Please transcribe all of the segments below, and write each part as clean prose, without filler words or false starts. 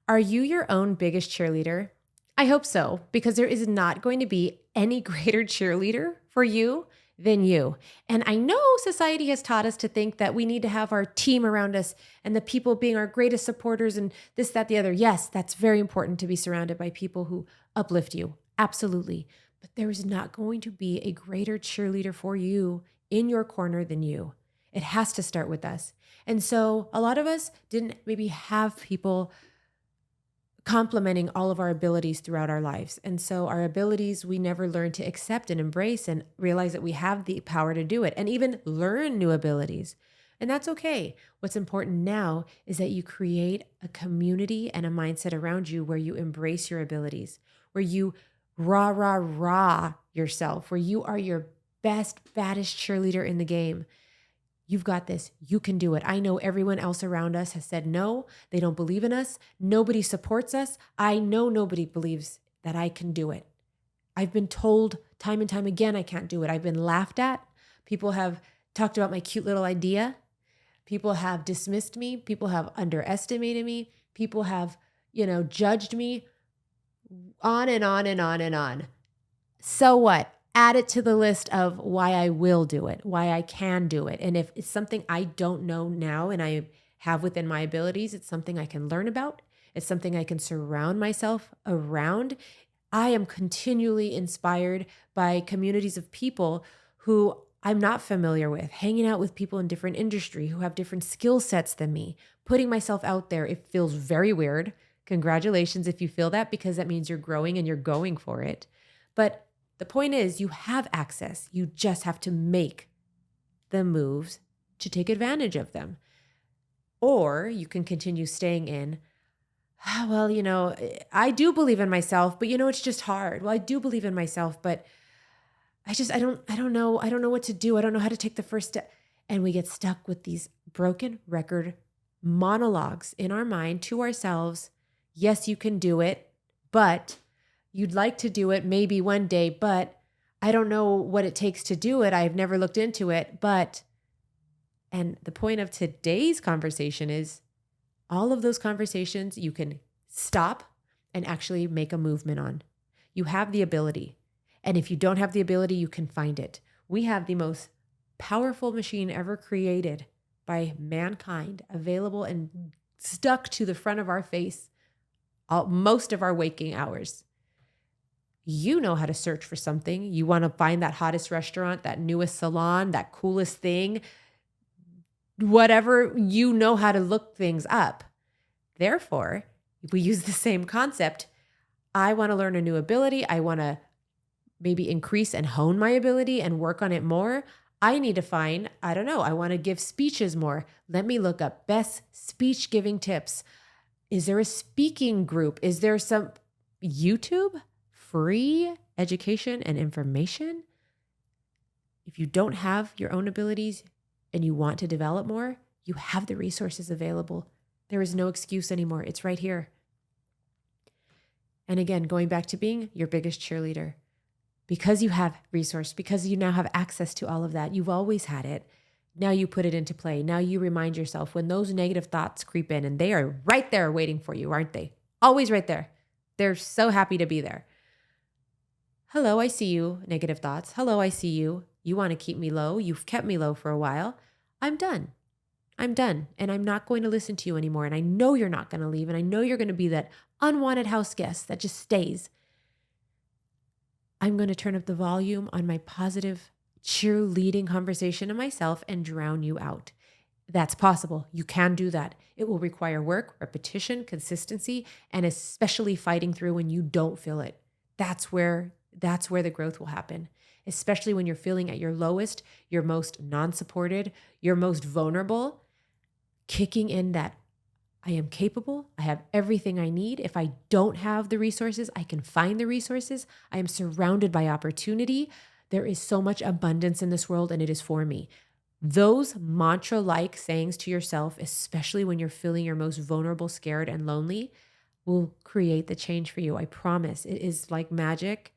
Are you your own biggest cheerleader? I hope so, because there is not going to be any greater cheerleader for you than you. And I know society has taught us to think that we need to have our team around us and the people being our greatest supporters and this, that, the other. Yes, that's very important to be surrounded by people who uplift you. Absolutely. But there is not going to be a greater cheerleader for you in your corner than you. It has to start with us. And so a lot of us didn't maybe have people complementing all of our abilities throughout our lives. And so our abilities, we never learn to accept and embrace and realize that we have the power to do it and even learn new abilities. And that's okay. What's important now is that you create a community and a mindset around you where you embrace your abilities, where you rah yourself, where you are your best, baddest cheerleader in the game. You've got this. You can do it. I know everyone else around us has said no. They don't believe in us. Nobody supports us. I know nobody believes that I can do it. I've been told time and time again I can't do it. I've been laughed at. People have talked about my cute little idea. People have dismissed me. People have underestimated me. People have, judged me, on and on and on and on. So what? Add it to the list of why I will do it, why I can do it. And if it's something I don't know now and I have within my abilities, it's something I can learn about. It's something I can surround myself around. I am continually inspired by communities of people who I'm not familiar with, hanging out with people in different industry who have different skill sets than me, putting myself out there. It feels very weird. Congratulations if you feel that, because that means you're growing and you're going for it. But the point is, you have access. You just have to make the moves to take advantage of them. Or you can continue staying in, well, I do believe in myself, but it's just hard. Well, I do believe in myself, but I don't know. I don't know what to do. I don't know how to take the first step. And we get stuck with these broken record monologues in our mind to ourselves. Yes, you can do it, but you'd like to do it maybe one day, but I don't know what it takes to do it. I've never looked into it, and the point of today's conversation is all of those conversations you can stop and actually make a movement on. You have the ability. And if you don't have the ability, you can find it. We have the most powerful machine ever created by mankind, available and stuck to the front of our face most of our waking hours. You know how to search for something. You want to find that hottest restaurant, that newest salon, that coolest thing, whatever, you know how to look things up. Therefore, if we use the same concept, I want to learn a new ability. I want to maybe increase and hone my ability and work on it more. I need to find, I want to give speeches more. Let me look up best speech giving tips. Is there a speaking group? Is there some YouTube? Free education and information? If you don't have your own abilities and you want to develop more, you have the resources available. There is no excuse anymore. It's right here. And again, going back to being your biggest cheerleader, because you have resource, because you now have access to all of that, you've always had it. Now you put it into play. Now you remind yourself when those negative thoughts creep in, and they are right there waiting for you, aren't they? Always right there. They're so happy to be there. Hello, I see you, negative thoughts. Hello, I see you. You want to keep me low. You've kept me low for a while. I'm done. And I'm not going to listen to you anymore. And I know you're not going to leave. And I know you're going to be that unwanted house guest that just stays. I'm going to turn up the volume on my positive, cheerleading conversation to myself and drown you out. That's possible. You can do that. It will require work, repetition, consistency, and especially fighting through when you don't feel it. That's where the growth will happen, especially when you're feeling at your lowest, your most non-supported, your most vulnerable, kicking in that I am capable. I have everything I need. If I don't have the resources, I can find the resources. I am surrounded by opportunity. There is so much abundance in this world, and it is for me. Those mantra-like sayings to yourself, especially when you're feeling your most vulnerable, scared, and lonely, will create the change for you. I promise. It is like magic.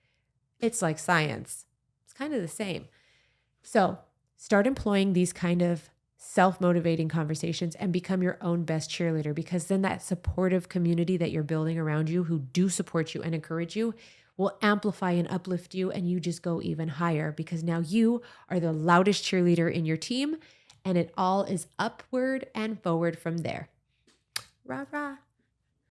It's like science. It's kind of the same. So start employing these kind of self-motivating conversations and become your own best cheerleader, because then that supportive community that you're building around you who do support you and encourage you will amplify and uplift you, and you just go even higher because now you are the loudest cheerleader in your team, and it all is upward and forward from there. Rah, rah.